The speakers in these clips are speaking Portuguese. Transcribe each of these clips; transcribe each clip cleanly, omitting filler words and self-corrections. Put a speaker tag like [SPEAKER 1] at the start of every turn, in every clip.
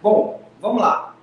[SPEAKER 1] Bom, vamos lá.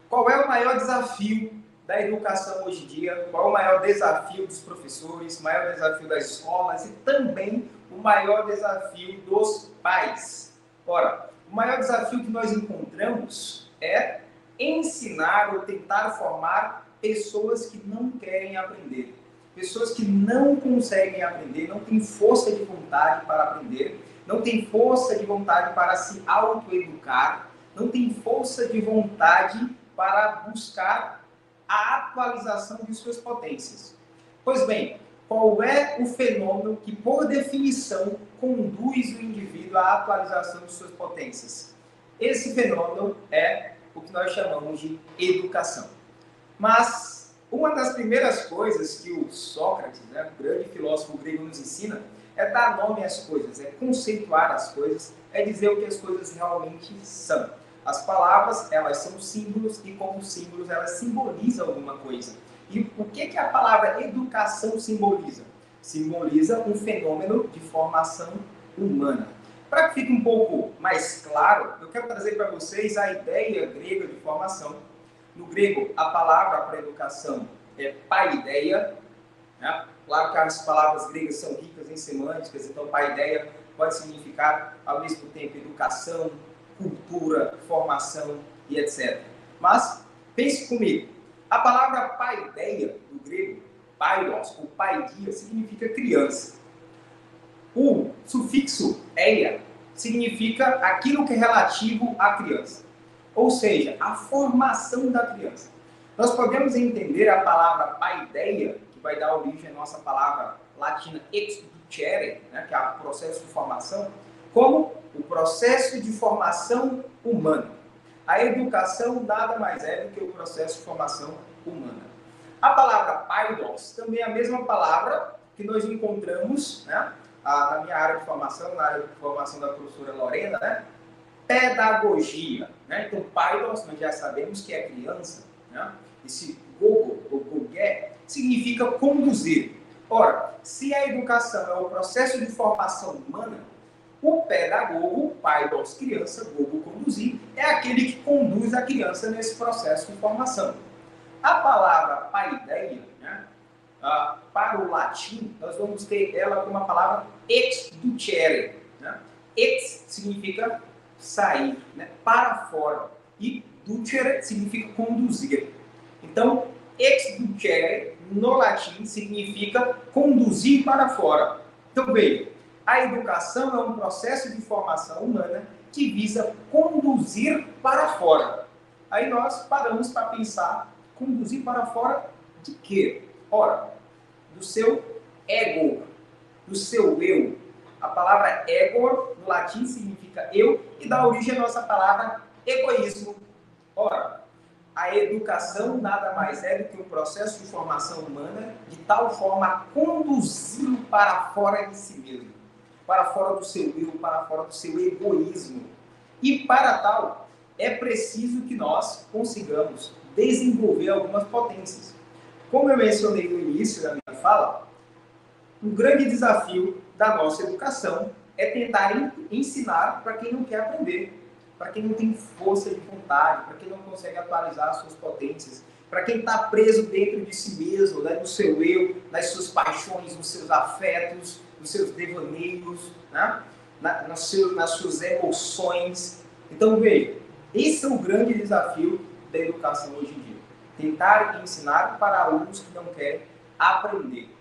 [SPEAKER 1] Qual é o maior desafio da educação hoje em dia? Qual é o maior desafio dos professores, o maior desafio das escolas e também o maior desafio dos pais? Ora, o maior desafio que nós encontramos é ensinar ou tentar formar pessoas que não querem aprender. Pessoas que não conseguem aprender, não têm força de vontade para aprender, não têm força de vontade para se autoeducar, não têm força de vontade para buscar a atualização de suas potências. Pois bem, qual é o fenômeno que, por definição, conduz o indivíduo à atualização de suas potências? Esse fenômeno é o que nós chamamos de educação. Mas uma das primeiras coisas que o Sócrates, o grande filósofo grego, nos ensina é dar nome às coisas, é conceituar as coisas, é dizer o que as coisas realmente são. As palavras, elas são símbolos e como símbolos elas simbolizam alguma coisa. E o que a palavra educação simboliza? Simboliza um fenômeno de formação humana. Para que fique um pouco mais claro, eu quero trazer para vocês a ideia grega de formação. No grego, a palavra para educação é paideia. Né? Claro que as palavras gregas são ricas em semânticas, então paideia pode significar, ao mesmo tempo, educação, cultura, formação e etc. Mas, pense comigo, a palavra paideia, do grego, paidos, ou paidia, significa criança. O sufixo eia significa aquilo que é relativo à criança, ou seja, a formação da criança. Nós podemos entender a palavra paideia, que vai dar origem à nossa palavra latina exducere, né, que é o processo de formação, como o processo de formação humana. A educação nada mais é do que o processo de formação humana. A palavra paidos também é a mesma palavra que nós encontramos, né, na minha área de formação, na área de formação da professora Lorena, né, pedagogia. Né? Então, paidos, nós já sabemos que é criança. Né? Esse gogo, ou gogé, significa conduzir. Ora, se a educação é o processo de formação humana, o pedagogo, paidos, criança, gogo, conduzir, é aquele que conduz a criança nesse processo de formação. A palavra paideia, né, para o latim, nós vamos ter ela como a palavra exducere. Né? Ex significa sair, né, para fora, e ducere significa conduzir. Então, exducere, no latim, significa conduzir para fora. Então, veja, a educação é um processo de formação humana que visa conduzir para fora. Aí nós paramos para pensar, conduzir para fora de quê? Ora, do seu ego, do seu eu. A palavra ego, no latim, significa eu e dá origem à nossa palavra egoísmo. Ora, a educação nada mais é do que um processo de formação humana de tal forma a conduzi-lo para fora de si mesmo, para fora do seu eu, para fora do seu egoísmo. E para tal, é preciso que nós consigamos desenvolver algumas potências. Como eu mencionei no início da minha fala, o grande desafio da nossa educação é tentar ensinar para quem não quer aprender, para quem não tem força de vontade, para quem não consegue atualizar suas potências, para quem está preso dentro de si mesmo, né, no seu eu, nas suas paixões, nos seus afetos, nos seus devaneios, né, nas suas emoções. Então, veja, esse é o grande desafio da educação hoje em dia. Tentar ensinar para alunos que não querem aprender.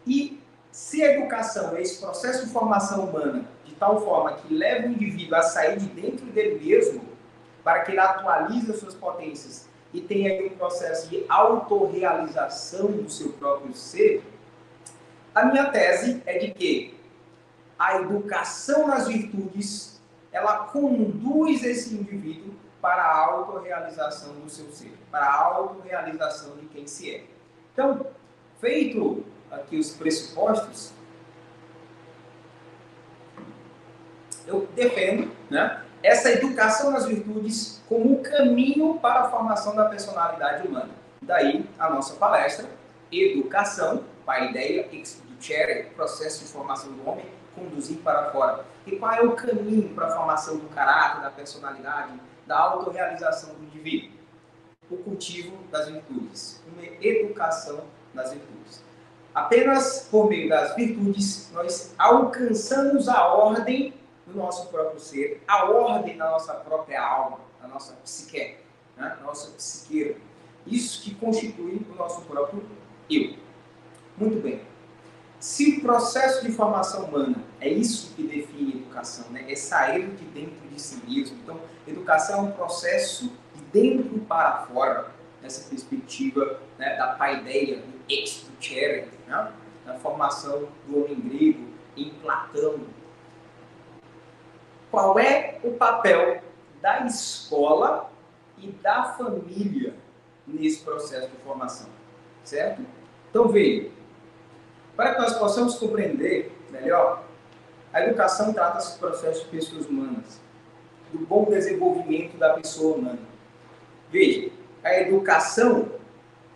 [SPEAKER 1] E se a educação é esse processo de formação humana de tal forma que leva o indivíduo a sair de dentro dele mesmo, para que ele atualize as suas potências e tenha aí um processo de autorrealização do seu próprio ser, a minha tese é de que a educação nas virtudes, ela conduz esse indivíduo para a autorrealização do seu ser, para a autorrealização de quem se é. Então, feito aqui os pressupostos, eu defendo, né, essa educação nas virtudes como o caminho para a formação da personalidade humana. Daí a nossa palestra, Educação, paideia, exducere, processo de formação do homem, conduzir para fora. E qual é o caminho para a formação do caráter, da personalidade, da autorrealização do indivíduo. O cultivo das virtudes, uma educação das virtudes. Apenas por meio das virtudes nós alcançamos a ordem do nosso próprio ser, a ordem da nossa própria alma, da nossa psique, né? Nossa psiqueira. Isso que constitui o nosso próprio eu. Muito bem. Se o processo de formação humana é isso que define educação, né? É sair de dentro de si mesmo. Então, educação é um processo de dentro para fora, nessa perspectiva, né, da paideia, do ex ducere, né? Na formação do homem grego em Platão. Qual é o papel da escola e da família nesse processo de formação? Certo? Então, veja, para que nós possamos compreender melhor, a educação trata-se do processo de pessoas humanas, do bom desenvolvimento da pessoa humana. Veja, a educação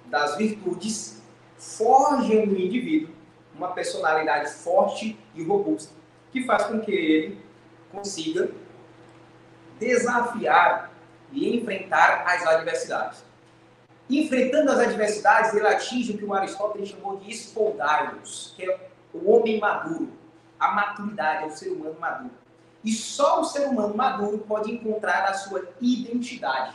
[SPEAKER 1] das virtudes forja no indivíduo uma personalidade forte e robusta, que faz com que ele consiga desafiar e enfrentar as adversidades. Enfrentando as adversidades, ele atinge o que o Aristóteles chamou de espoldaios, que é o homem maduro. A maturidade é o ser humano maduro. E só o ser humano maduro pode encontrar a sua identidade.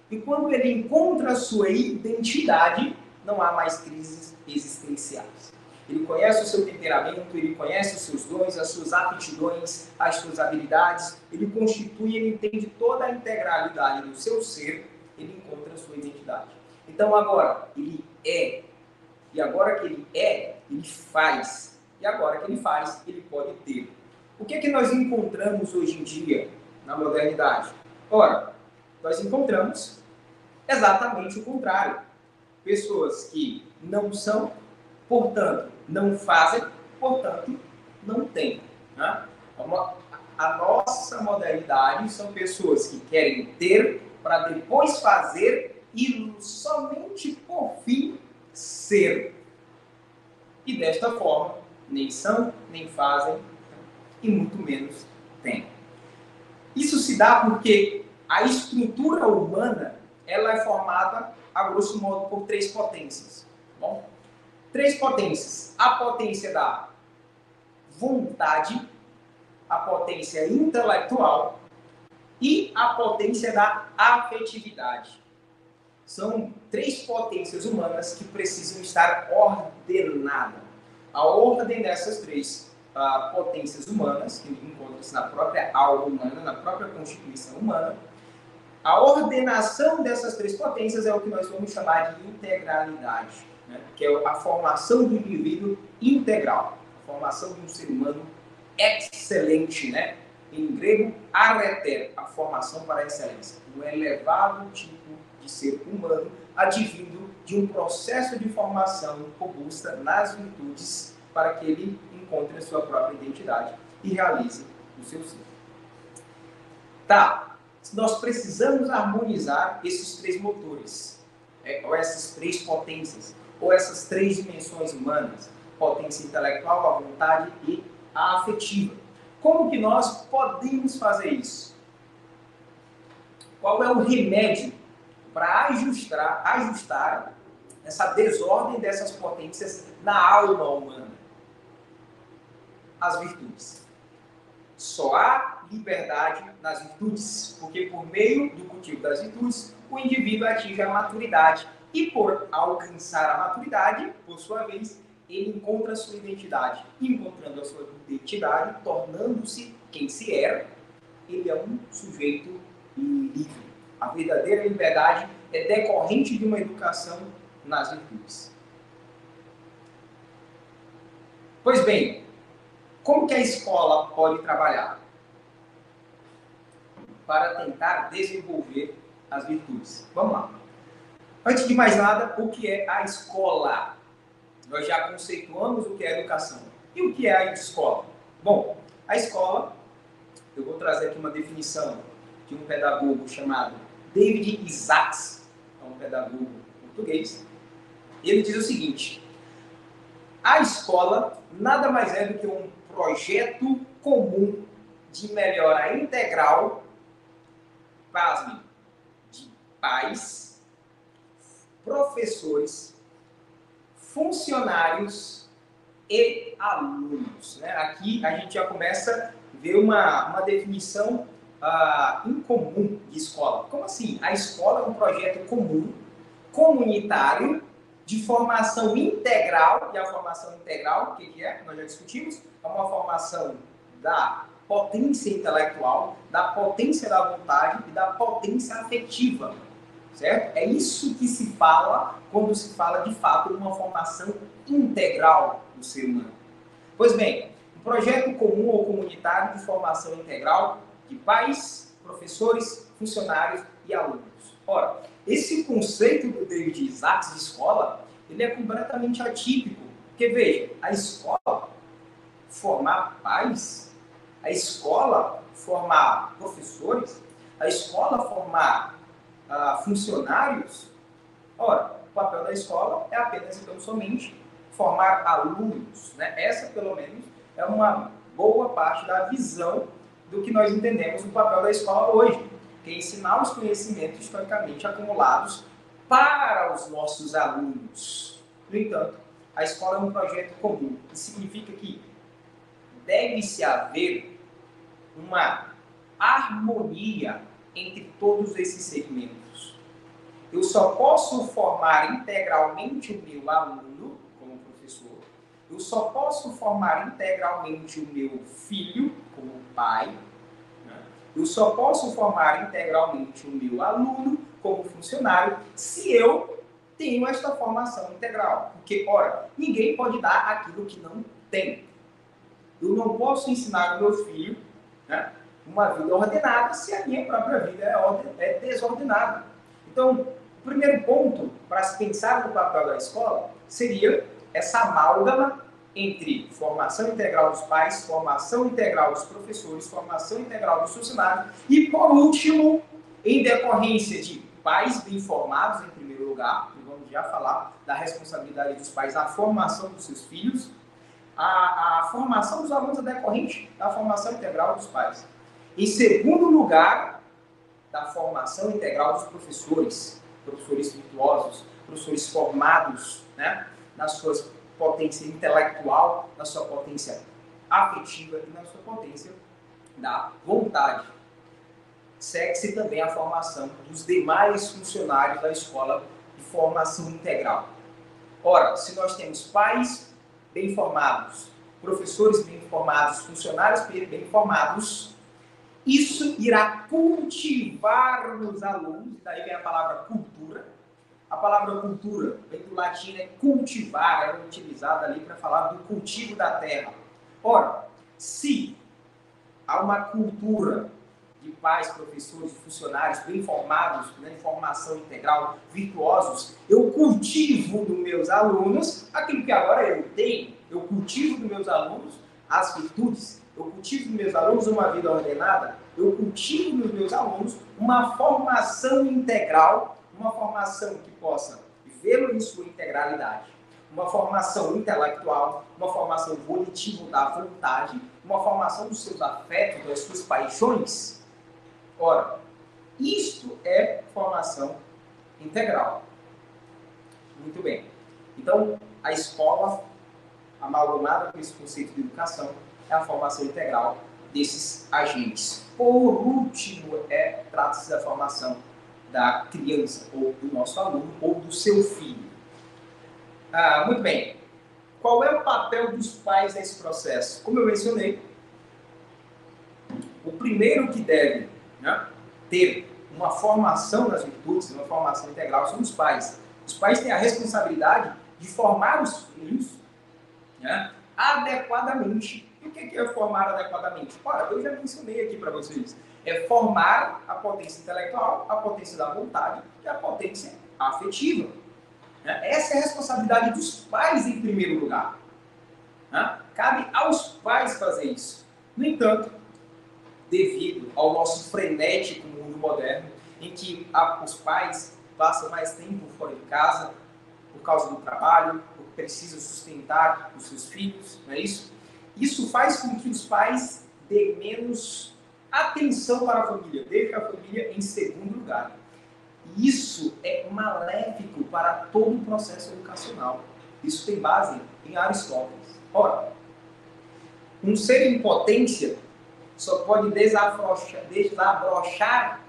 [SPEAKER 1] E quando ele encontra a sua identidade, não há mais crises existenciais. Ele conhece o seu temperamento, ele conhece os seus dons, as suas aptidões, as suas habilidades, ele constitui, ele entende toda a integralidade do seu ser, ele encontra a sua identidade. Então agora, ele é. E agora que ele é, ele faz. E agora que ele faz, ele pode ter. O que é que nós encontramos hoje em dia, na modernidade? Ora, nós encontramos exatamente o contrário. Pessoas que não são, portanto, não fazem, portanto, não têm. Né? A nossa modernidade são pessoas que querem ter para depois fazer e somente por fim ser. E desta forma, nem são, nem fazem e muito menos têm. Isso se dá porque a estrutura humana ela é formada, a grosso modo, por três potências. Bom? Três potências. A potência da vontade, a potência intelectual e a potência da afetividade. São três potências humanas que precisam estar ordenadas. A ordem dessas três potências humanas, que encontram-se na própria alma humana, na própria constituição humana, a ordenação dessas três potências é o que nós vamos chamar de integralidade, né? Que é a formação do indivíduo integral, a formação de um ser humano excelente, né? Em grego, arete, a formação para a excelência, um elevado tipo de ser humano advindo de um processo de formação robusta nas virtudes para que ele encontre a sua própria identidade e realize o seu ser. Tá. Nós precisamos harmonizar esses três motores, ou essas três potências, ou essas três dimensões humanas, potência intelectual, a vontade e a afetiva. Como que nós podemos fazer isso? Qual é o remédio para ajustar essa desordem dessas potências na alma humana? As virtudes. Só há liberdade nas virtudes, porque por meio do cultivo das virtudes, o indivíduo atinge a maturidade. E por alcançar a maturidade, por sua vez, ele encontra a sua identidade. Encontrando a sua identidade, tornando-se quem se era, ele é um sujeito livre. A verdadeira liberdade é decorrente de uma educação nas virtudes. Pois bem, como que a escola pode trabalhar para tentar desenvolver as virtudes? Vamos lá. Antes de mais nada, o que é a escola? Nós já conceituamos o que é a educação. E o que é a escola? Bom, a escola, eu vou trazer aqui uma definição de um pedagogo chamado David Isaacs, é um pedagogo português. Ele diz o seguinte: a escola nada mais é do que um projeto comum de melhora integral pasme, de pais, professores, funcionários e alunos. Né? Aqui a gente já começa a ver uma definição incomum de escola. Como assim? A escola é um projeto comum, comunitário, de formação integral. E a formação integral, o que é? Nós já discutimos. É uma formação da potência intelectual, da potência da vontade e da potência afetiva. Certo? É isso que se fala quando se fala, de fato, de uma formação integral do ser humano. Pois bem, um projeto comum ou comunitário de formação integral de pais, professores, funcionários e alunos. Ora, esse conceito do David Isaacs de escola, ele é completamente atípico. Porque, veja, a escola formar pais, a escola formar professores, a escola formar funcionários. Ora, o papel da escola é apenas, então, somente formar alunos. Né? Essa, pelo menos, é uma boa parte da visão do que nós entendemos do papel da escola hoje, que é ensinar os conhecimentos historicamente acumulados para os nossos alunos. No entanto, a escola é um projeto comum. Isso significa que deve-se haver uma harmonia entre todos esses segmentos. Eu só posso formar integralmente o meu aluno, como professor. Eu só posso formar integralmente o meu filho, como pai. Né? Eu só posso formar integralmente o meu aluno, como funcionário, se eu tenho esta formação integral. Porque, ora, ninguém pode dar aquilo que não tem. Eu não posso ensinar o meu filho, né, uma vida ordenada se a minha própria vida é desordenada. Então, o primeiro ponto para se pensar no papel da escola seria essa amálgama entre formação integral dos pais, formação integral dos professores, formação integral dos funcionários e, por último, em decorrência de pais bem formados, em primeiro lugar, e vamos já falar da responsabilidade dos pais na formação dos seus filhos, a formação dos alunos é decorrente da formação integral dos pais. Em segundo lugar, da formação integral dos professores, professores virtuosos, professores formados, né, na sua potência intelectual, na sua potência afetiva e na sua potência da vontade. Segue-se também a formação dos demais funcionários da escola de formação integral. Ora, se nós temos pais bem formados, professores bem formados, funcionários bem formados, isso irá cultivar nos alunos, daí vem a palavra cultura. A palavra cultura vem do latim, é cultivar, é utilizada ali para falar do cultivo da terra. Ora, se há uma cultura de pais, professores, funcionários bem formados, né, em formação integral, virtuosos, eu cultivo dos meus alunos aquilo que agora eu tenho. Eu cultivo dos meus alunos as virtudes. Eu cultivo dos meus alunos uma vida ordenada. Eu cultivo dos meus alunos uma formação integral, uma formação que possa vê-lo em sua integralidade. Uma formação intelectual, uma formação volitiva da vontade, uma formação dos seus afetos, das suas paixões. Ora, isto é formação integral. Muito bem. Então, a escola, amalgamada com esse conceito de educação, é a formação integral desses agentes. Por último, trata-se da formação da criança, ou do nosso aluno, ou do seu filho. Muito bem. Qual é o papel dos pais nesse processo? Como eu mencionei, o primeiro que deve, né, ter uma formação nas virtudes, uma formação integral, são os pais. Os pais têm a responsabilidade de formar os filhos, né, adequadamente. E o que é formar adequadamente? Ora, eu já mencionei aqui para vocês. É formar a potência intelectual, a potência da vontade e a potência afetiva. Essa é a responsabilidade dos pais em primeiro lugar. Cabe aos pais fazer isso. No entanto, devido ao nosso frenético mundo moderno, em que os pais passam mais tempo fora de casa por causa do trabalho, porque precisam sustentar os seus filhos, não é isso? Isso faz com que os pais dêem menos atenção para a família, deixa a família em segundo lugar. E isso é maléfico para todo o processo educacional. Isso tem base em Aristóteles. Ora, um ser em potência só pode desabrochar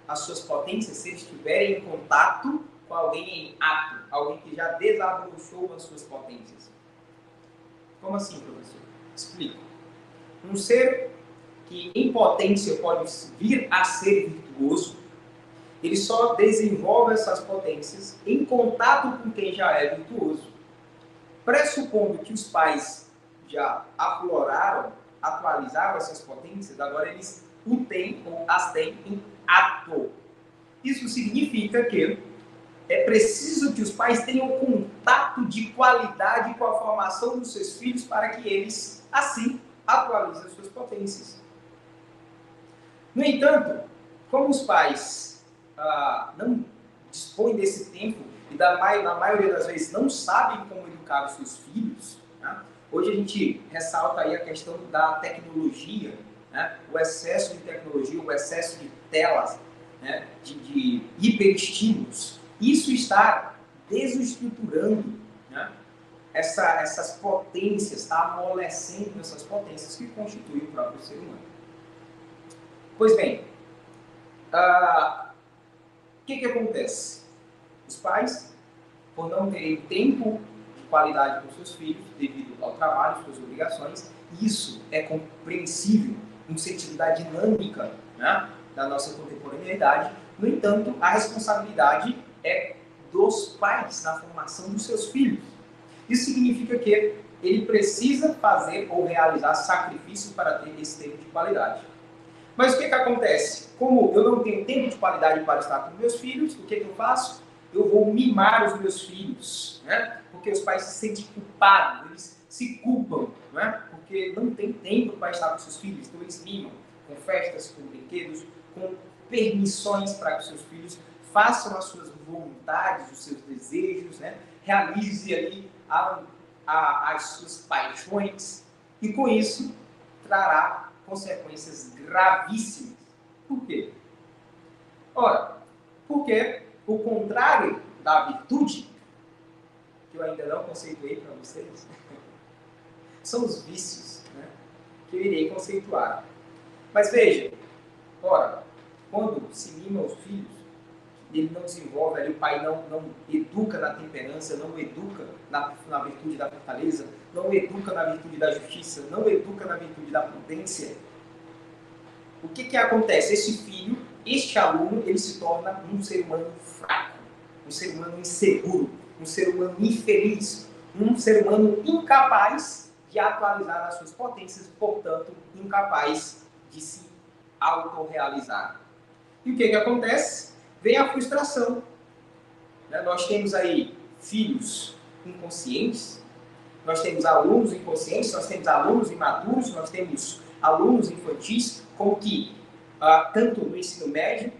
[SPEAKER 1] as suas potências se ele estiver em contato com alguém em ato, alguém que já desabrochou as suas potências. Como assim, professor? Explico. Um ser que em potência pode vir a ser virtuoso, ele só desenvolve essas potências em contato com quem já é virtuoso, pressupondo que os pais já afloraram, atualizaram essas potências, agora eles o têm ou as têm em ato. Isso significa que é preciso que os pais tenham contato de qualidade com a formação dos seus filhos para que eles, assim, atualizem as suas potências. No entanto, como os pais não dispõem desse tempo e na maioria das vezes não sabem como educar os seus filhos, né? Hoje a gente ressalta aí a questão da tecnologia, né? O excesso de tecnologia, o excesso de telas, né? de hiperestímulos. Isso está desestruturando, né? essas potências, está amolecendo essas potências que constituem o próprio ser humano. Pois bem, o que acontece? Os pais, por não terem tempo de qualidade com seus filhos, devido ao trabalho, suas obrigações, isso é compreensível no sentido da dinâmica, né, da nossa contemporaneidade. No entanto, a responsabilidade é dos pais na formação dos seus filhos. Isso significa que ele precisa fazer ou realizar sacrifícios para ter esse tempo de qualidade. Mas o que acontece? Como eu não tenho tempo de qualidade para estar com meus filhos, o que eu faço? Eu vou mimar os meus filhos, né? Porque os pais se sentem culpados, eles se culpam, né? Porque não tem tempo para estar com seus filhos, então eles mimam com festas, com brinquedos, com permissões para que os seus filhos façam as suas vontades, os seus desejos, né? Realize ali as suas paixões e com isso trará consequências gravíssimas. Por quê? Ora, porque o contrário da virtude, que eu ainda não conceituei para vocês, são os vícios, né, que eu irei conceituar. Mas veja, ora, quando se mima os filhos, ele não desenvolve ali, o pai não educa na temperança, não educa na virtude da fortaleza, não educa na virtude da justiça, não educa na virtude da prudência. O que acontece? Esse filho, este aluno, ele se torna um ser humano fraco, um ser humano inseguro, um ser humano infeliz, um ser humano incapaz de atualizar as suas potências, portanto, incapaz de se autorrealizar. E o que acontece? Vem a frustração. Nós temos aí filhos inconscientes, nós temos alunos inconscientes, nós temos alunos imaturos, nós temos alunos infantis, como que, tanto no ensino médio,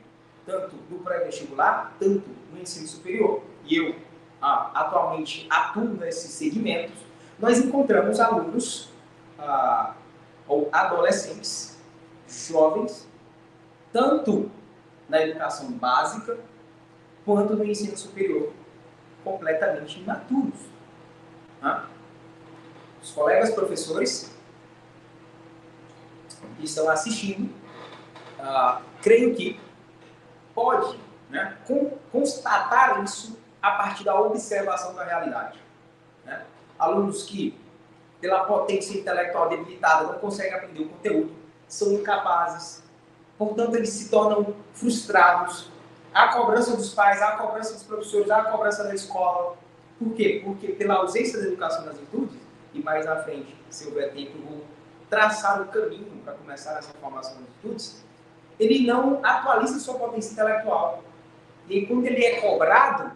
[SPEAKER 1] tanto no pré-vestibular, tanto no ensino superior, e eu atualmente atuo nesses segmentos, nós encontramos alunos ou adolescentes, jovens, tanto na educação básica, quanto no ensino superior, completamente imaturos. Os colegas professores que estão assistindo, creio que pode, né, constatar isso a partir da observação da realidade. Né? Alunos que, pela potência intelectual debilitada, não conseguem aprender o conteúdo, são incapazes, portanto, eles se tornam frustrados. Há cobrança dos pais, há cobrança dos professores, há cobrança da escola. Por quê? Porque pela ausência da educação das virtudes, e mais à frente, se houver tempo, eu vou traçar o caminho para começar essa formação das virtudes, ele não atualiza sua potência intelectual. E quando ele é cobrado,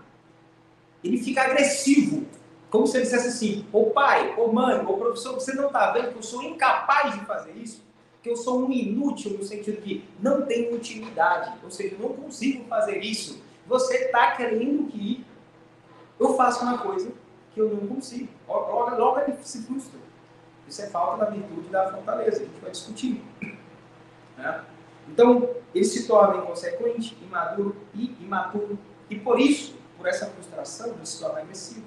[SPEAKER 1] ele fica agressivo. Como se ele dissesse assim: ô pai, ô mãe, ô professor, você não está vendo que eu sou incapaz de fazer isso? Que eu sou um inútil no sentido de não tenho utilidade, ou seja, não consigo fazer isso. Você está querendo que eu faça uma coisa que eu não consigo. Logo ele se frustra. Isso é falta da virtude da fortaleza, a gente vai discutir. né? Então, ele se torna inconsequente, imaduro e imaturo. E por isso, por essa frustração, ele se torna agressivo.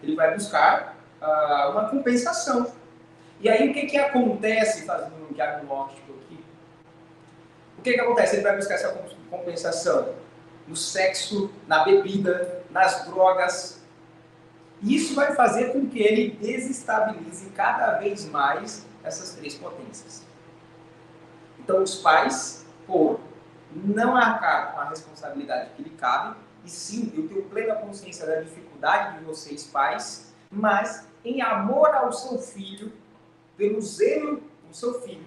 [SPEAKER 1] Ele vai buscar uma compensação. E aí, o que acontece, fazendo um diagnóstico aqui? O que acontece? Ele vai buscar essa compensação no sexo, na bebida, nas drogas. E isso vai fazer com que ele desestabilize cada vez mais essas três potências. Então, os pais, por não arcar com a responsabilidade que lhe cabe, e sim, eu tenho plena consciência da dificuldade de vocês, pais, mas em amor ao seu filho, pelo zelo do seu filho,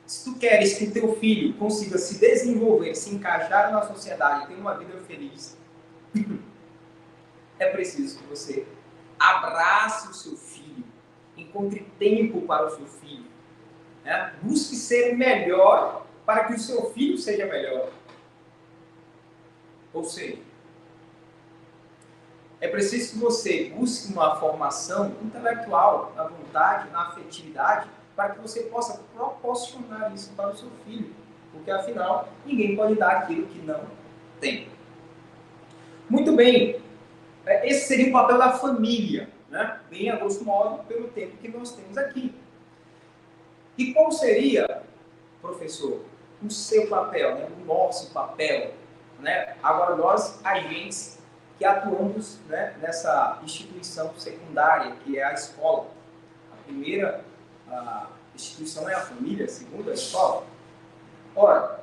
[SPEAKER 1] se tu queres que teu filho consiga se desenvolver, se encaixar na sociedade, ter uma vida feliz, é preciso que você abrace o seu filho, encontre tempo para o seu filho, né? Busque ser melhor para que o seu filho seja melhor. Ou seja, é preciso que você busque uma formação intelectual, na vontade, na afetividade, para que você possa proporcionar isso para o seu filho. Porque, afinal, ninguém pode dar aquilo que não tem. Muito bem. Esse seria o papel da família, né? Bem a grosso modo, pelo tempo que nós temos aqui. E qual seria, professor, o seu papel, né? O nosso papel, né? Agora, nós, agentes que atuamos, né, nessa instituição secundária, que é a escola. A primeira instituição é a família, a segunda é a escola. Ora,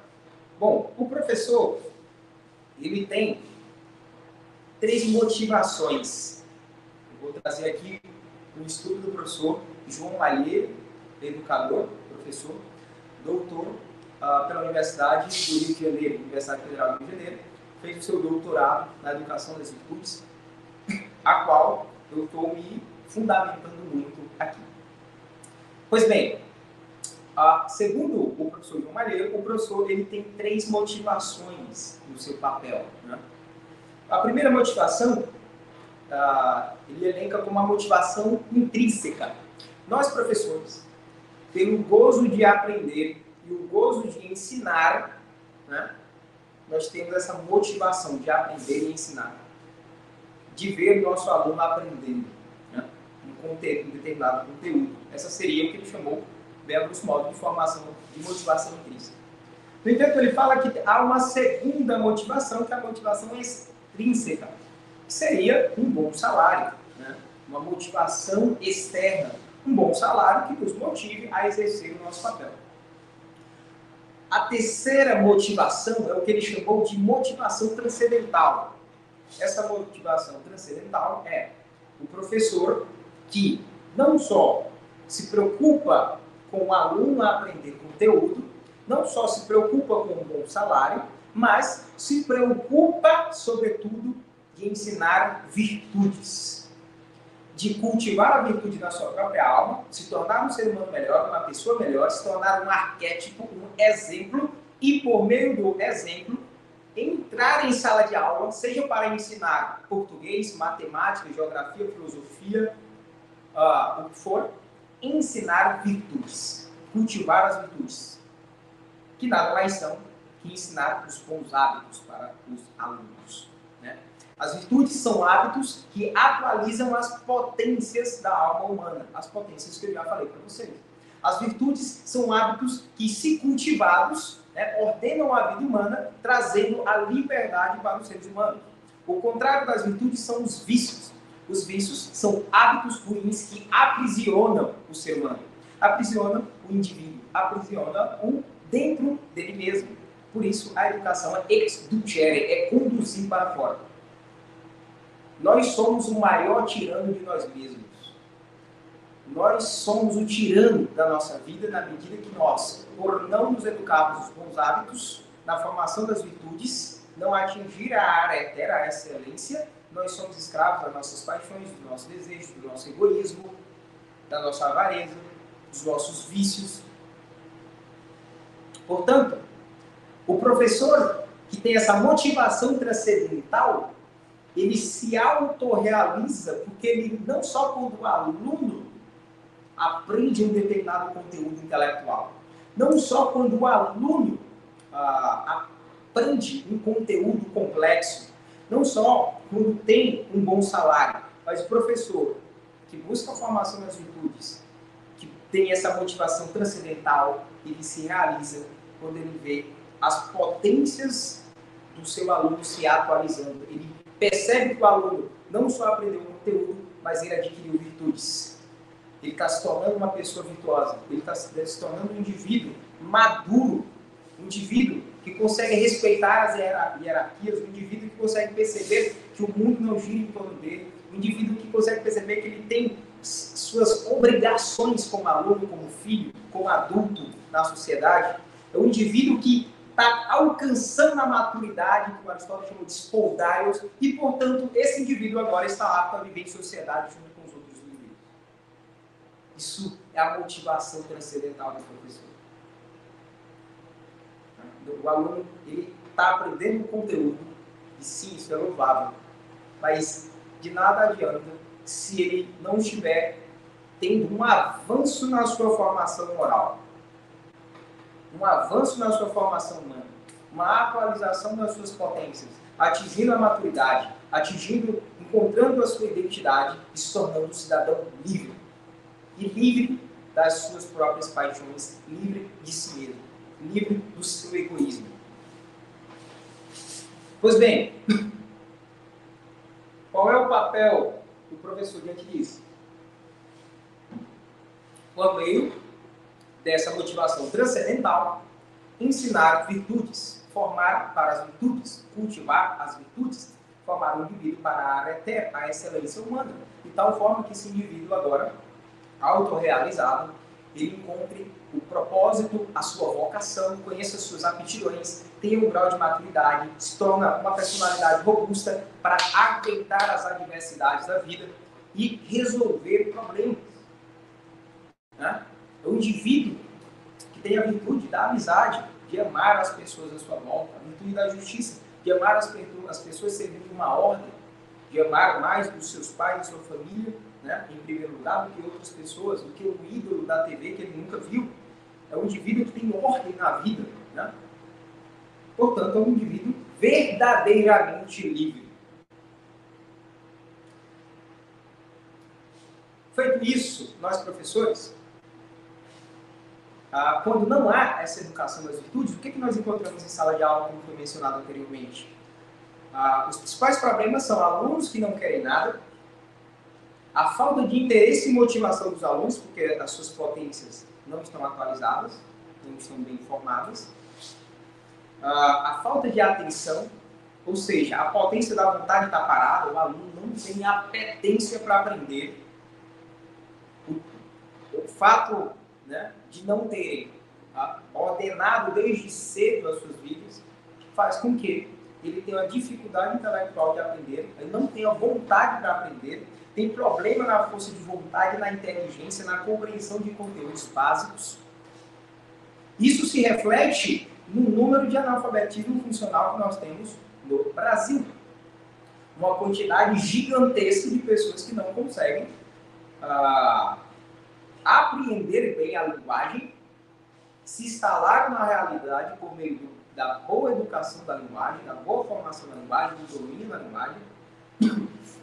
[SPEAKER 1] bom, o professor, ele tem 3 motivações. Eu vou trazer aqui um estudo do professor João Malheiro, educador, professor, doutor pela Universidade do Rio de Janeiro, Universidade Federal do Rio de Janeiro, fez o seu doutorado na educação das virtudes, a qual eu estou me fundamentando muito aqui. Pois bem, segundo o professor João Malheiro, o professor ele tem 3 motivações no seu papel, né? A primeira motivação, ele elenca como uma motivação intrínseca. Nós, professores, pelo gozo de aprender e o gozo de ensinar, né, nós temos essa motivação de aprender e ensinar, de ver o nosso aluno aprendendo, né, um determinado conteúdo. Essa seria o que ele chamou, bem a grosso modo, de formação, de motivação intrínseca. No entanto, ele fala que há uma segunda motivação, que é a motivação extrínseca, que seria um bom salário, né, uma motivação externa, um bom salário que nos motive a exercer o nosso papel. A terceira motivação é o que ele chamou de motivação transcendental. Essa motivação transcendental é o professor que não só se preocupa com o aluno a aprender conteúdo, não só se preocupa com um bom salário, mas se preocupa, sobretudo, de ensinar virtudes, de cultivar a virtude na sua própria alma, se tornar um ser humano melhor, uma pessoa melhor, se tornar um arquétipo, um exemplo, e por meio do exemplo, entrar em sala de aula, seja para ensinar português, matemática, geografia, filosofia, o que for, ensinar virtudes, cultivar as virtudes, que nada mais são que ensinar os bons hábitos para os alunos, né? As virtudes são hábitos que atualizam as potências da alma humana, as potências que eu já falei para vocês. As virtudes são hábitos que, se cultivados, né, ordenam a vida humana, trazendo a liberdade para os seres humanos. O contrário das virtudes são os vícios. Os vícios são hábitos ruins que aprisionam o ser humano, aprisionam o indivíduo, aprisionam dentro dele mesmo. Por isso, a educação é exducere, é conduzir para fora. Nós somos o maior tirano de nós mesmos. Nós somos o tirano da nossa vida na medida que nós, por não nos educarmos os bons hábitos, na formação das virtudes, não atingir a área etérea, a excelência, nós somos escravos das nossas paixões, dos nossos desejos, do nosso egoísmo, da nossa avareza, dos nossos vícios. Portanto, o professor que tem essa motivação transcendental, ele se autorrealiza, porque ele não só quando o aluno aprende um determinado conteúdo intelectual, Não só quando o aluno aprende um conteúdo complexo, não só quando tem um bom salário, mas o professor que busca a formação nas virtudes, que tem essa motivação transcendental, ele se realiza quando ele vê as potências do seu aluno se atualizando. Ele percebe que o aluno não só aprendeu o conteúdo, mas ele adquiriu virtudes. Ele está se tornando uma pessoa virtuosa, ele está se tornando um indivíduo maduro, um indivíduo que consegue respeitar as hierarquias, um indivíduo que consegue perceber que o mundo não gira em torno dele, um indivíduo que consegue perceber que ele tem suas obrigações como aluno, como filho, como adulto na sociedade. É um indivíduo que está alcançando a maturidade, que o Aristóteles chamou de spoldaios, e, portanto, esse indivíduo agora está apto a viver em sociedade junto com os outros indivíduos. Isso é a motivação transcendental do professor. O aluno, ele está aprendendo o conteúdo, e sim, isso é louvável, mas de nada adianta se ele não estiver tendo um avanço na sua formação moral, um avanço na sua formação humana, uma atualização das suas potências, atingindo a maturidade, encontrando a sua identidade e se tornando um cidadão livre. E livre das suas próprias paixões, livre de si mesmo, livre do seu egoísmo. Pois bem, qual é o papel do professor diante disso? Por meio dessa motivação transcendental, ensinar virtudes, formar para as virtudes, cultivar as virtudes, formar o indivíduo para a excelência humana, de tal forma que esse indivíduo agora, autorrealizado, ele encontre o propósito, a sua vocação, conheça as suas aptidões, tenha um grau de maturidade, se torna uma personalidade robusta para aceitar as adversidades da vida e resolver problemas. Né? É um indivíduo que tem a virtude da amizade, de amar as pessoas à sua volta, a virtude da justiça, de amar as pessoas seguindo uma ordem, de amar mais os seus pais e sua família, né, em primeiro lugar, do que outras pessoas, do que o ídolo da TV que ele nunca viu. É um indivíduo que tem ordem na vida. Né? Portanto, é um indivíduo verdadeiramente livre. Feito isso, nós professores, quando não há essa educação das virtudes, o que nós encontramos em sala de aula, como foi mencionado anteriormente? Os principais problemas são alunos que não querem nada, a falta de interesse e motivação dos alunos, porque as suas potências não estão atualizadas, não estão bem formadas, a falta de atenção, ou seja, a potência da vontade está parada, o aluno não tem apetência para aprender. O fato, né, de não terem ordenado desde cedo as suas vidas faz com que ele tenha uma dificuldade intelectual de aprender, ele não tenha vontade para aprender, tem problema na força de vontade, na inteligência, na compreensão de conteúdos básicos. Isso se reflete no número de analfabetismo funcional que nós temos no Brasil. Uma quantidade gigantesca de pessoas que não conseguem apreender bem a linguagem, se instalar na realidade por meio da boa educação da linguagem, da boa formação da linguagem, do domínio da linguagem.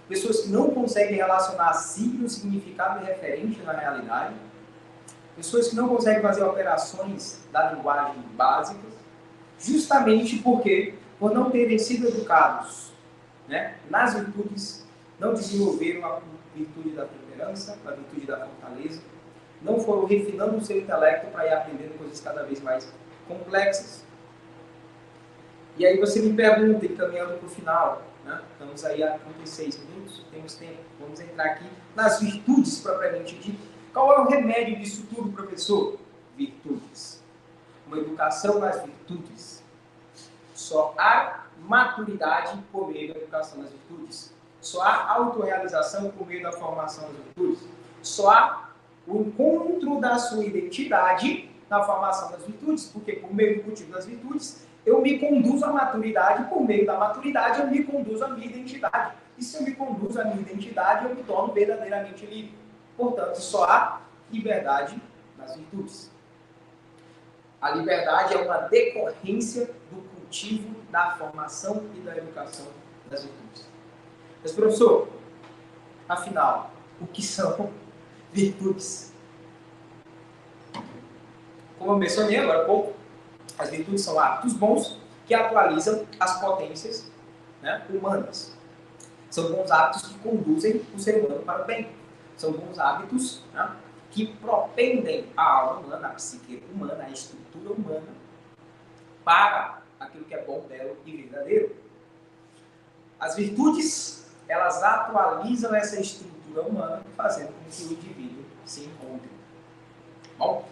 [SPEAKER 1] Pessoas que não conseguem relacionar signos, significado e referente na realidade. Pessoas que não conseguem fazer operações da linguagem básicas, justamente porque, por não terem sido educados, né, nas virtudes, não desenvolveram a virtude da temperança, a virtude da fortaleza, não foram refinando o seu intelecto para ir aprendendo coisas cada vez mais complexas. E aí você me pergunta, encaminhando para o final, né? Estamos aí há 36 minutos, temos tempo, vamos entrar aqui nas virtudes propriamente dito. Qual é o remédio disso tudo, professor? Virtudes. Uma educação nas virtudes. Só há maturidade por meio da educação nas virtudes. Só há autorrealização por meio da formação das virtudes. Só há o encontro da sua identidade na formação das virtudes, porque por meio do cultivo das virtudes, eu me conduzo à maturidade, por meio da maturidade eu me conduzo à minha identidade. E se eu me conduzo à minha identidade, eu me torno verdadeiramente livre. Portanto, só há liberdade nas virtudes. A liberdade é uma decorrência do cultivo, da formação e da educação das virtudes. Mas, professor, afinal, o que são virtudes? Como eu mencionei agora há pouco, as virtudes são hábitos bons que atualizam as potências, né, humanas. São bons hábitos que conduzem o ser humano para o bem. São bons hábitos, né, que propendem a alma humana, a psique humana, a estrutura humana, para aquilo que é bom, belo e verdadeiro. As virtudes, elas atualizam essa estrutura humana, fazendo com que o indivíduo se encontre. Bom,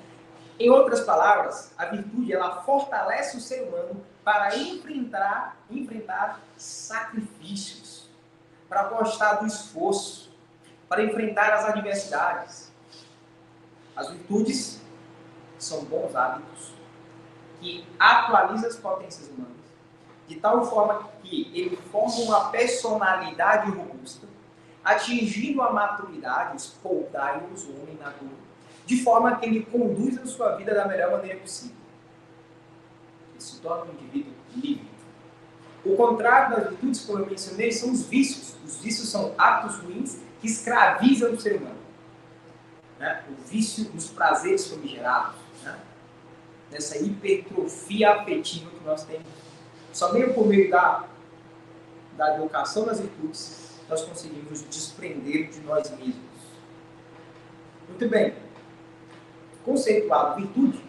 [SPEAKER 1] em outras palavras, a virtude, ela fortalece o ser humano para enfrentar sacrifícios, para gostar do esforço, para enfrentar as adversidades. As virtudes são bons hábitos que atualizam as potências humanas, de tal forma que ele forma uma personalidade robusta, atingindo a maturidade, espoldai-os, o homem maduro, de forma que ele conduza a sua vida da melhor maneira possível. Ele se torna um indivíduo livre. O contrário das virtudes, como eu mencionei, são os vícios. Os vícios são hábitos ruins que escravizam o ser humano. Né? O vício dos prazeres famigerados, né? Nessa hipertrofia afetiva que nós temos. Somente por meio da educação das virtudes, nós conseguimos nos desprender de nós mesmos. Muito bem. Conceituado virtude,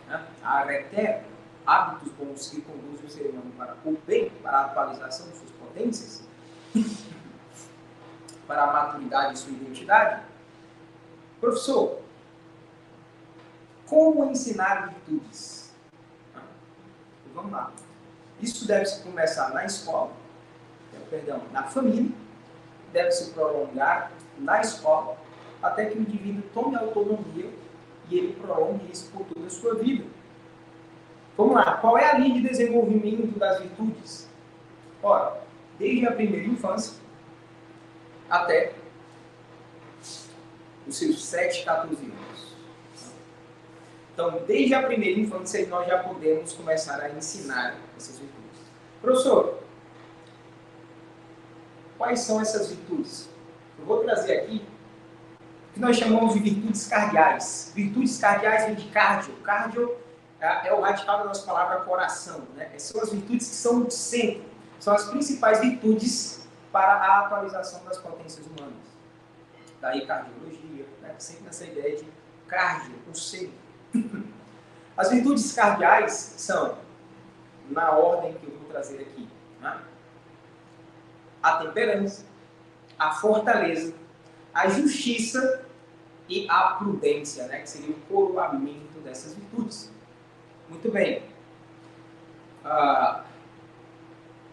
[SPEAKER 1] né? A areté, hábitos bons que conduzem o ser humano para o bem, para a atualização de suas potências, para a maturidade de sua identidade. Professor, como ensinar virtudes? Vamos lá. Isso deve se começar na escola, na família, deve se prolongar na escola, até que o indivíduo tome autonomia e ele prolongue isso por toda a sua vida. Vamos lá, qual é a linha de desenvolvimento das virtudes? Ora, desde a primeira infância até os seus 7, 14 anos. Então, desde a primeira infância, nós já podemos começar a ensinar essas virtudes. Professor, quais são essas virtudes? Eu vou trazer aqui o que nós chamamos de virtudes cardeais. Virtudes cardeais vem de cardio. Cardio é o radical da nossa palavra coração. Né? São as virtudes que são no centro. São as principais virtudes para a atualização das potências humanas. Daí cardiologia, né? Sempre nessa ideia de cardio, o centro. As virtudes cardeais são, na ordem que eu vou trazer aqui, né? A temperança, a fortaleza, a justiça e a prudência, né? Que seria o coroamento dessas virtudes. Muito bem.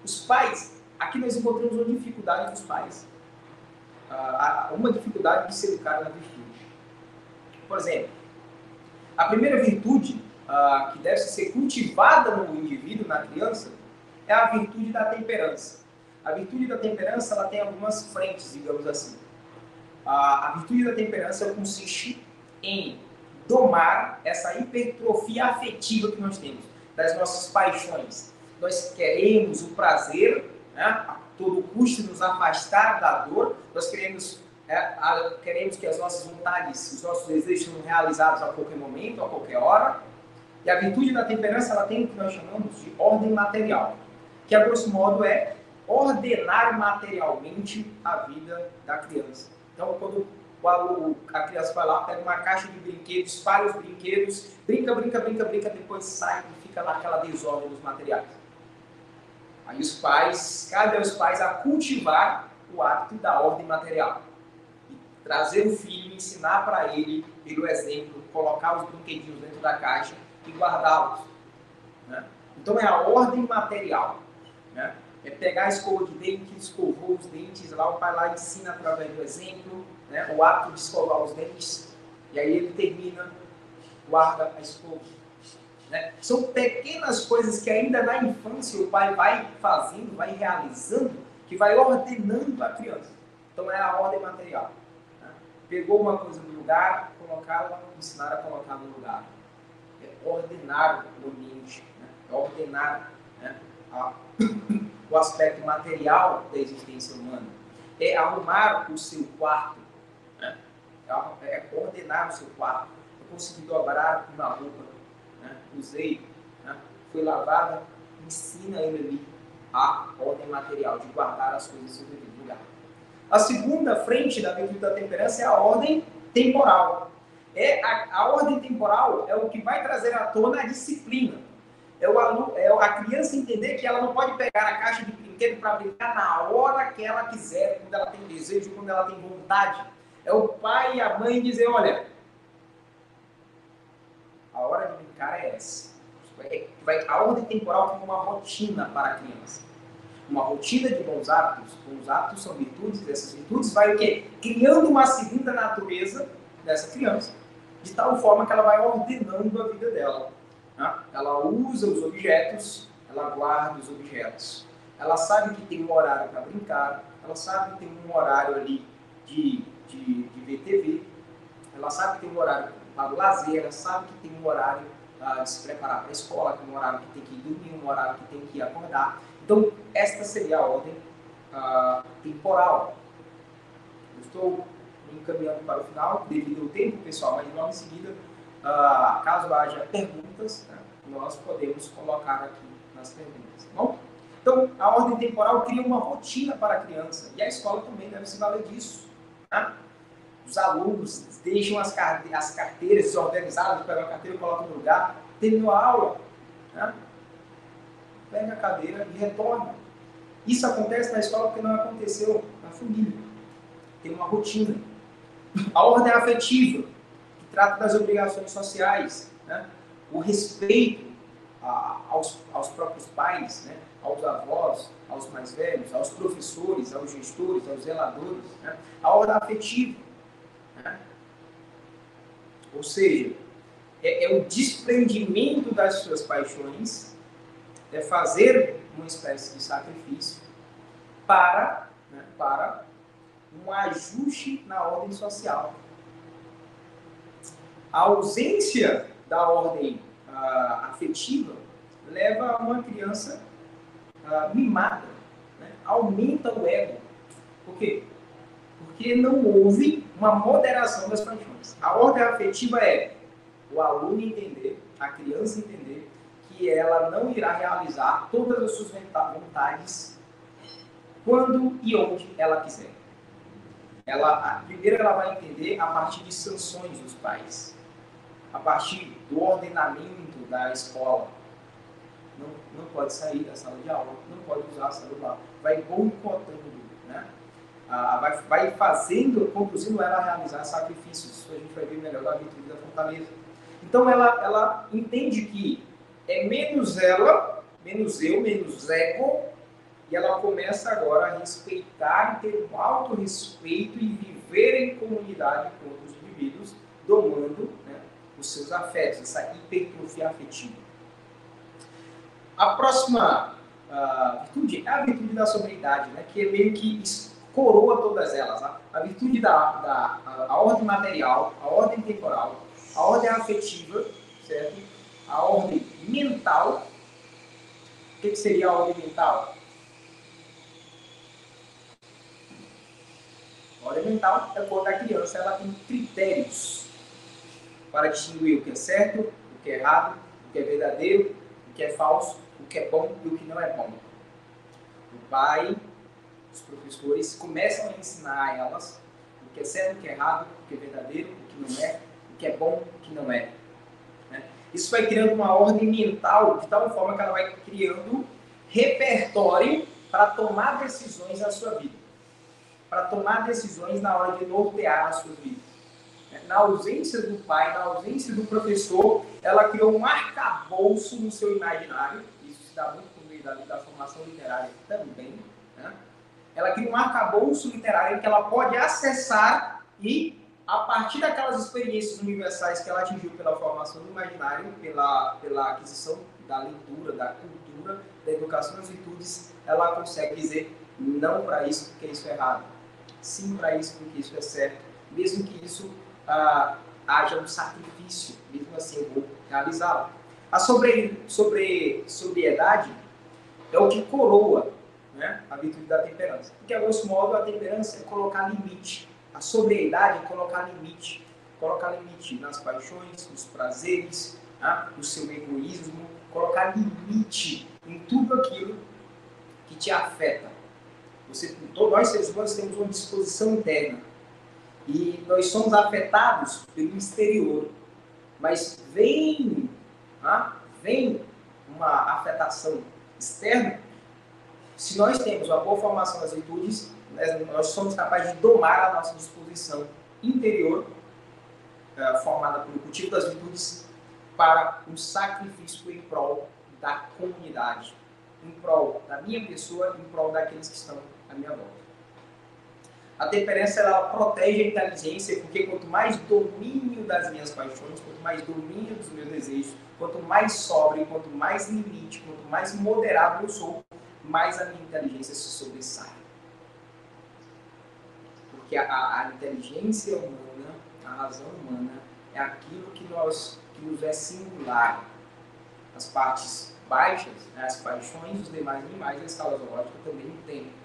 [SPEAKER 1] Os pais, aqui nós encontramos uma dificuldade dos pais. Uma dificuldade de se educar na virtude. Por exemplo, a primeira virtude que deve ser cultivada no indivíduo, na criança, é a virtude da temperança. A virtude da temperança, ela tem algumas frentes, digamos assim. A virtude da temperança consiste em domar essa hipertrofia afetiva que nós temos, das nossas paixões. Nós queremos o prazer, né, a todo custo nos afastar da dor, nós queremos que as nossas vontades, os nossos desejos sejam realizados a qualquer momento, a qualquer hora. E a virtude da temperança, ela tem o que nós chamamos de ordem material, que a grosso modo é ordenar materialmente a vida da criança. Então, quando a criança vai lá, pega uma caixa de brinquedos, espalha os brinquedos, brinca, depois sai e fica naquela desordem dos materiais. Aí cabe aos pais a cultivar o hábito da ordem material. E trazer o filho, ensinar para ele, pelo exemplo, colocar os brinquedinhos dentro da caixa e guardá-los. Né? Então é a ordem material. Né? É pegar a escova de dente, escovou os dentes, lá o pai lá ensina através do exemplo, né? O hábito de escovar os dentes, e aí ele termina, guarda a escova. Né? São pequenas coisas que ainda na infância o pai vai fazendo, vai realizando, que vai ordenando a criança. Então é a ordem material. Né? Pegou uma coisa no lugar, colocá-la, ensinar a colocar no lugar. é ordenar o ambiente, né? É ordenar, né, o aspecto material da existência humana, é arrumar o seu quarto, né? É ordenar o seu quarto, é conseguir dobrar uma roupa, né? Usei, né? Foi lavada, ensina ele ali a ordem material de guardar as coisas em seu devido lugar. A segunda frente da virtude da temperança é a ordem temporal. A ordem temporal é o que vai trazer à tona a disciplina. É a criança entender que ela não pode pegar a caixa de brinquedo para brincar na hora que ela quiser, quando ela tem desejo, quando ela tem vontade. É o pai e a mãe dizer, olha, a hora de brincar é essa. A ordem temporal tem uma rotina para a criança. Uma rotina de bons hábitos. Bons hábitos são virtudes, e essas virtudes vai o quê? Criando uma segunda natureza dessa criança. De tal forma que ela vai ordenando a vida dela. Né? Ela usa os objetos, ela guarda os objetos. Ela sabe que tem um horário para brincar, ela sabe que tem um horário ali de ver TV, ela sabe que tem um horário para o lazer, ela sabe que tem um horário de se preparar para a escola, tem um horário que tem que ir dormir, um horário que tem que acordar. Então, esta seria a ordem temporal. Eu estou me encaminhando para o final, devido ao tempo, pessoal, mas logo em seguida, caso haja perguntas, né, nós podemos colocar aqui nas perguntas, tá bom? Então, a ordem temporal cria uma rotina para a criança, e a escola também deve se valer disso. Né? Os alunos deixam as carteiras desorganizadas, pegam a carteira e colocam no lugar, terminou a aula, né? Pega a cadeira e retorna. Isso acontece na escola porque não aconteceu na família. Tem uma rotina. A ordem afetiva, que trata das obrigações sociais, né? O respeito aos próprios pais, né? Aos avós, aos mais velhos, aos professores, aos gestores, aos zeladores. Né? A ordem afetiva. Né? Ou seja, é o desprendimento das suas paixões, é fazer uma espécie de sacrifício para um ajuste na ordem social. A ausência da ordem afetiva leva a uma criança mimada, né? Aumenta o ego. Por quê? Porque não houve uma moderação das paixões. A ordem afetiva é o aluno entender, a criança entender que ela não irá realizar todas as suas vontades quando e onde ela quiser. Primeiro ela vai entender a partir de sanções dos pais, a partir do ordenamento da escola. Não pode sair da sala de aula, não pode usar celular. Vai boicotando, né? Vai conduzindo ela a realizar sacrifícios. Isso a gente vai ver melhor na virtude da fortaleza. Então ela entende que é menos ela, menos eu, menos ego, e ela começa agora a respeitar, ter um autorrespeito e viver em comunidade com outros indivíduos, domando, né, os seus afetos, essa hipertrofia afetiva. A próxima virtude é a virtude da sobriedade, né, que é meio que coroa todas elas. Né? A virtude a ordem material, a ordem temporal, a ordem afetiva, certo? A ordem mental. O que seria a ordem mental? A ordem mental é quando a criança ela tem critérios para distinguir o que é certo, o que é errado, o que é verdadeiro, o que é falso, o que é bom e o que não é bom. O pai, os professores começam a ensinar a elas o que é certo, o que é errado, o que é verdadeiro, o que não é, o que é bom, o que não é. Isso vai criando uma ordem mental de tal forma que ela vai criando repertório para tomar decisões na sua vida. Para tomar decisões na hora de nortear a sua vida. Na ausência do pai, na ausência do professor, ela criou um arcabouço no seu imaginário. Isso se dá muito por meio da formação literária também. Né? Ela cria um arcabouço literário que ela pode acessar e, a partir daquelas experiências universais que ela atingiu pela formação do imaginário, pela aquisição da leitura, da cultura, da educação das virtudes, ela consegue dizer não para isso porque isso é errado, sim para isso porque isso é certo, mesmo que isso haja um sacrifício, mesmo assim eu vou realizá-la. A sobriedade é o que coroa, né, a virtude da temperança. Porque, a grosso modo, a temperança é colocar limite. A sobriedade é colocar limite. Colocar limite nas paixões, nos prazeres, né, no seu egoísmo. Colocar limite em tudo aquilo que te afeta. Nós, seres humanos, temos uma disposição interna. E nós somos afetados pelo exterior. Mas vem uma afetação externa. Se nós temos uma boa formação das virtudes, nós somos capazes de domar a nossa disposição interior, formada pelo cultivo das virtudes, para um sacrifício em prol da comunidade, em prol da minha pessoa, em prol daqueles que estão à minha volta. A temperança, ela protege a inteligência, porque quanto mais domínio das minhas paixões, quanto mais domínio dos meus desejos, quanto mais sóbrio, quanto mais limite, quanto mais moderado eu sou, mais a minha inteligência se sobressai. Porque a inteligência humana, a razão humana, é aquilo que nos é singular. As partes baixas, né, as paixões dos demais animais, a escala zoológica também tem.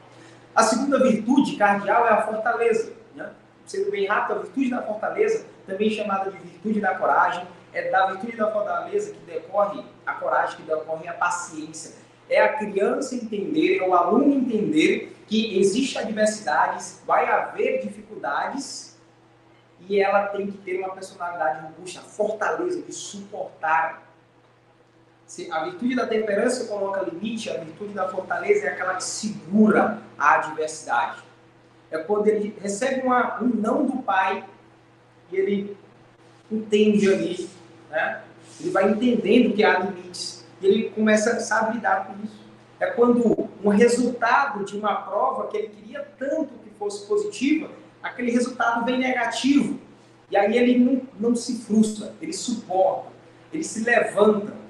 [SPEAKER 1] A segunda virtude cardeal é a fortaleza. Né? Sendo bem rápido, a virtude da fortaleza, também chamada de virtude da coragem, é da virtude da fortaleza que decorre a coragem, que decorre a paciência. É a criança entender, é o aluno entender que existe adversidades, vai haver dificuldades e ela tem que ter uma personalidade robusta, fortaleza de suportar. A virtude da temperança coloca limite, a virtude da fortaleza é aquela que segura a adversidade. É quando ele recebe um não do pai e ele entende ali, né? Ele vai entendendo que há limites e ele começa a saber lidar com isso. É quando um resultado de uma prova que ele queria tanto que fosse positiva, aquele resultado vem negativo. E aí ele não se frustra, ele suporta, ele se levanta.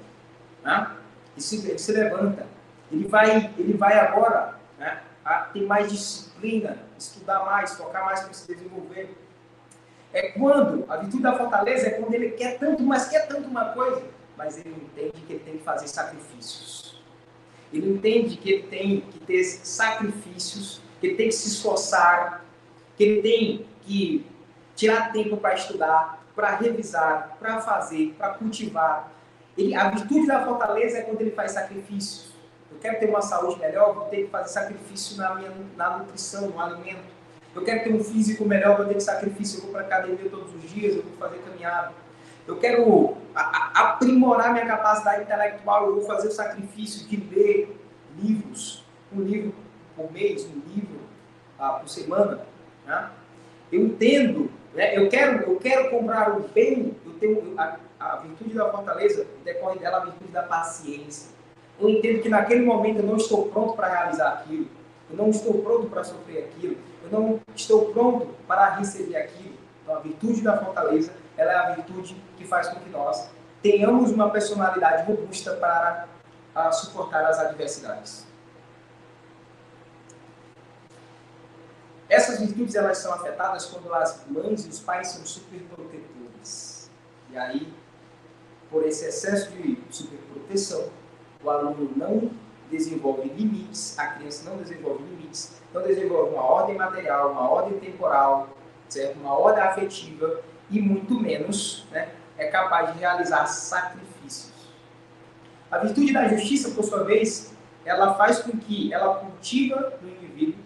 [SPEAKER 1] Né? Ele se levanta, ele vai agora, né, ter mais disciplina, estudar mais, focar mais para se desenvolver. É quando, a virtude da fortaleza é quando ele quer tanto, mas quer tanto uma coisa, mas ele entende que ele tem que fazer sacrifícios. Ele entende que ele tem que ter sacrifícios, que ele tem que se esforçar, que ele tem que tirar tempo para estudar, para revisar, para fazer, para cultivar. A virtude da fortaleza é quando ele faz sacrifícios. Eu quero ter uma saúde melhor, vou ter que fazer sacrifício na nutrição, no alimento. Eu quero ter um físico melhor, vou ter que sacrifício. Eu vou para a academia todos os dias, eu vou fazer caminhada. Eu quero aprimorar minha capacidade intelectual, eu vou fazer o sacrifício de ler livros, um livro por mês, um livro por semana. Né? Eu entendo, né? eu quero comprar o bem, eu tenho a virtude da fortaleza, decorre dela a virtude da paciência. Eu entendo que naquele momento eu não estou pronto para realizar aquilo, eu não estou pronto para sofrer aquilo, eu não estou pronto para receber aquilo. Então a virtude da fortaleza, ela é a virtude que faz com que nós tenhamos uma personalidade robusta para suportar as adversidades. Essas virtudes, elas são afetadas quando as mães e os pais são superprotetores. E aí, por esse excesso de superproteção, o aluno não desenvolve limites, a criança não desenvolve limites, não desenvolve uma ordem material, uma ordem temporal, certo? Uma ordem afetiva e muito menos, né, é capaz de realizar sacrifícios. A virtude da justiça, por sua vez, ela faz com que ela cultiva no indivíduo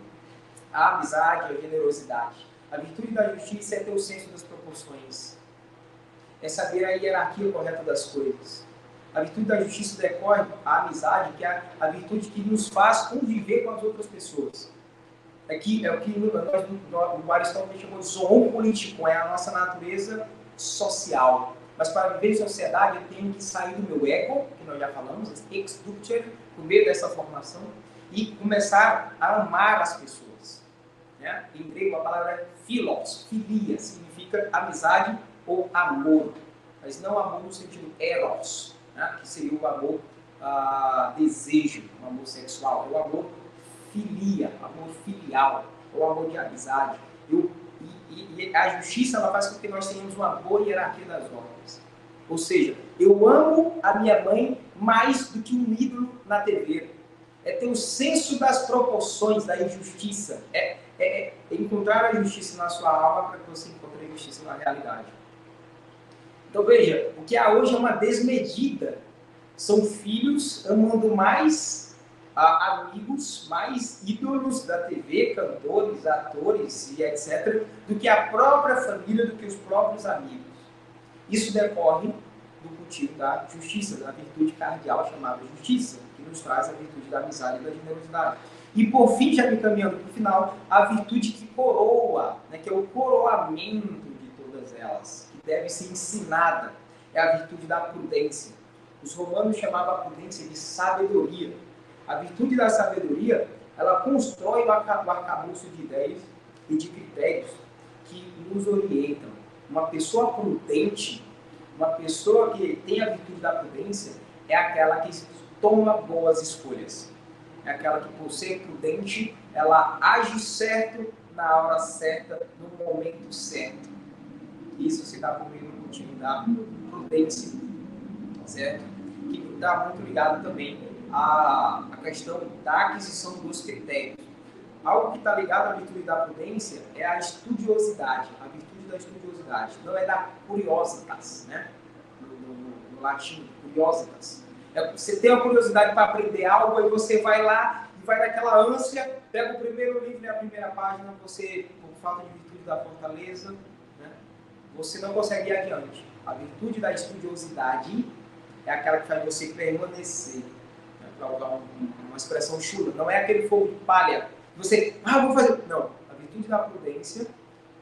[SPEAKER 1] a amizade, a generosidade. A virtude da justiça é ter o senso das proporções, é saber a hierarquia correta das coisas. A virtude da justiça decorre a amizade, que é a virtude que nos faz conviver com as outras pessoas. É o que o Aristóteles chamou de zoon politikon, é a nossa natureza social. Mas para viver em sociedade, eu tenho que sair do meu ego, que nós já falamos, ex ducere, por meio dessa formação, e começar a amar as pessoas. Né? Em grego, a palavra é philos, filia, significa amizade ou amor, mas não amor no sentido eros, né? Que seria o amor desejo, o amor sexual, o amor filia, amor filial, o amor de amizade. E a justiça, ela faz com que nós tenhamos uma boa hierarquia das ordens. Ou seja, eu amo a minha mãe mais do que um ídolo na TV. É ter o senso das proporções, da injustiça. É encontrar a justiça na sua alma para que você encontre a justiça na realidade. Então veja, o que há hoje é uma desmedida. São filhos amando mais amigos, mais ídolos da TV, cantores, atores e etc., do que a própria família, do que os próprios amigos. Isso decorre do cultivo da justiça, da virtude cardeal chamada justiça, que nos traz a virtude da amizade e da generosidade. E por fim, já me caminhando para o final, a virtude que coroa, né, que é o coroamento de todas elas, que deve ser ensinada, é a virtude da prudência. Os romanos chamavam a prudência de sabedoria. A virtude da sabedoria, ela constrói o arcabouço de ideias e de critérios que nos orientam. Uma pessoa prudente, uma pessoa que tem a virtude da prudência, é aquela que toma boas escolhas. É aquela que, por ser prudente, ela age certo na hora certa, no momento certo. Isso se dá por meio do cultivo da prudência, certo? Que está muito ligado também à questão da aquisição dos critérios. Algo que está ligado à virtude da prudência é a estudiosidade, a virtude da estudiosidade. Não é da curiositas, né? No latim, curiositas. Você tem a curiosidade para aprender algo, aí você vai lá e vai naquela ânsia, pega o primeiro livro e a primeira página, você, por falta de virtude da fortaleza, né? Você não consegue ir adiante. A virtude da estudiosidade é aquela que faz você permanecer, né? Para usar uma expressão chula. Não é aquele fogo de palha. Você, vou fazer. Não. A virtude da prudência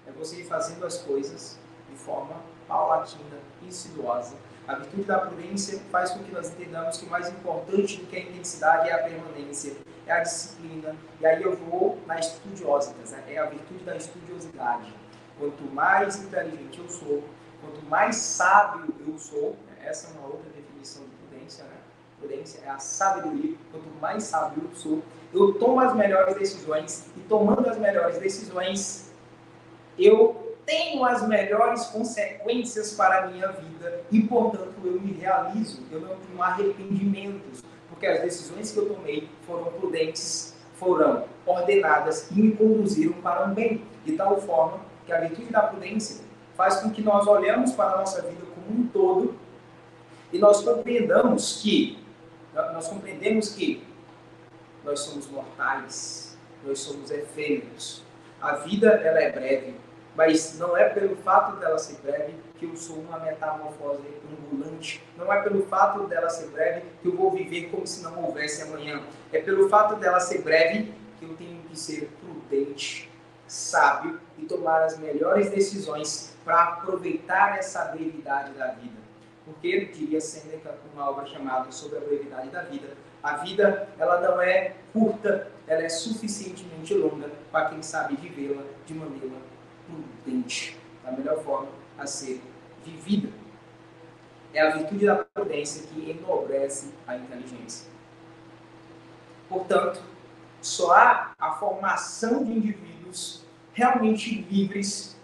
[SPEAKER 1] é você ir fazendo as coisas de forma paulatina, insidiosa. A virtude da prudência faz com que nós entendamos que o mais importante do que a intensidade é a permanência, é a disciplina. E aí eu vou na estudiositas, né? É a virtude da estudiosidade. Quanto mais inteligente eu sou, quanto mais sábio eu sou, essa é uma outra definição de prudência, né? Prudência é a sabedoria. Quanto mais sábio eu sou, eu tomo as melhores decisões, e tomando as melhores decisões, eu tenho as melhores consequências para a minha vida e, portanto, eu me realizo, eu não tenho arrependimentos, porque as decisões que eu tomei foram prudentes, foram ordenadas e me conduziram para um bem, de tal forma que a virtude da prudência faz com que nós olhemos para a nossa vida como um todo e nós compreendemos que nós somos mortais, nós somos efêmeros. A vida, ela é breve, mas não é pelo fato dela ser breve que eu sou uma metamorfose ambulante. Não é pelo fato dela ser breve que eu vou viver como se não houvesse amanhã. É pelo fato dela ser breve que eu tenho que ser prudente, sábio e tomar as melhores decisões para aproveitar essa brevidade da vida. Porque, diria Sêneca, uma obra chamada Sobre a Brevidade da Vida, a vida, ela não é curta, ela é suficientemente longa para quem sabe vivê-la de maneira prudente, da melhor forma a ser vivida. É a virtude da prudência que enobrece a inteligência. Portanto, só há a formação de indivíduos realmente livres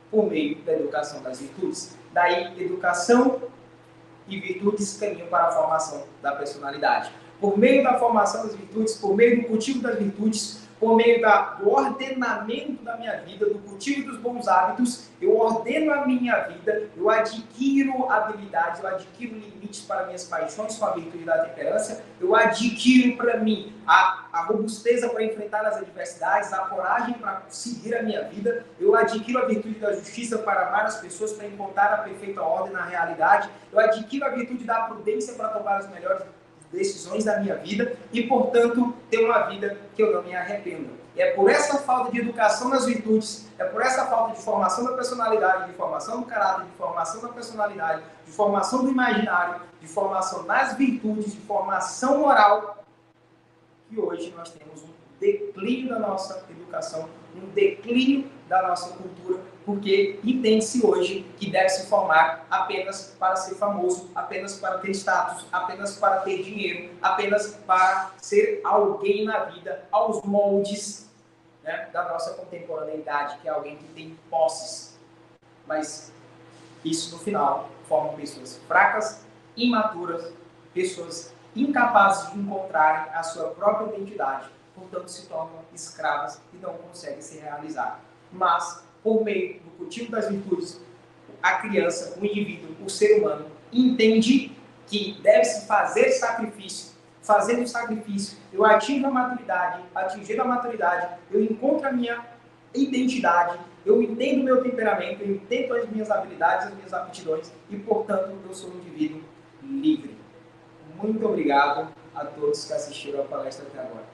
[SPEAKER 1] por meio da educação das virtudes. Daí, educação e virtudes caminham para a formação da personalidade. Por meio da formação das virtudes, por meio do cultivo das virtudes, por meio do ordenamento da minha vida, do cultivo dos bons hábitos, eu ordeno a minha vida, eu adquiro habilidades, eu adquiro limites para minhas paixões com a virtude da temperança, eu adquiro para mim a robusteza para enfrentar as adversidades, a coragem para seguir a minha vida, eu adquiro a virtude da justiça para amar as pessoas, para encontrar a perfeita ordem na realidade, eu adquiro a virtude da prudência para tomar as melhores decisões da minha vida e, portanto, ter uma vida que eu não me arrependa. E é por essa falta de educação nas virtudes, é por essa falta de formação da personalidade, de formação do caráter, de formação da personalidade, de formação do imaginário, de formação das virtudes, de formação moral, que hoje nós temos um declínio da nossa educação, um declínio da nossa cultura, porque entende-se hoje que deve se formar apenas para ser famoso, apenas para ter status, apenas para ter dinheiro, apenas para ser alguém na vida, aos moldes, né, da nossa contemporaneidade, que é alguém que tem posses. Mas Isso, no final, forma pessoas fracas, imaturas, pessoas incapazes de encontrarem a sua própria identidade, portanto se tornam escravas e não conseguem se realizar. Mas, por meio do cultivo das virtudes, a criança, o indivíduo, o ser humano, entende que deve-se fazer sacrifício. Fazendo sacrifício, eu atingo a maturidade, atingindo a maturidade, eu encontro a minha identidade, eu entendo o meu temperamento, eu entendo as minhas habilidades, as minhas aptidões e, portanto, eu sou um indivíduo livre. Muito obrigado a todos que assistiram a palestra até agora.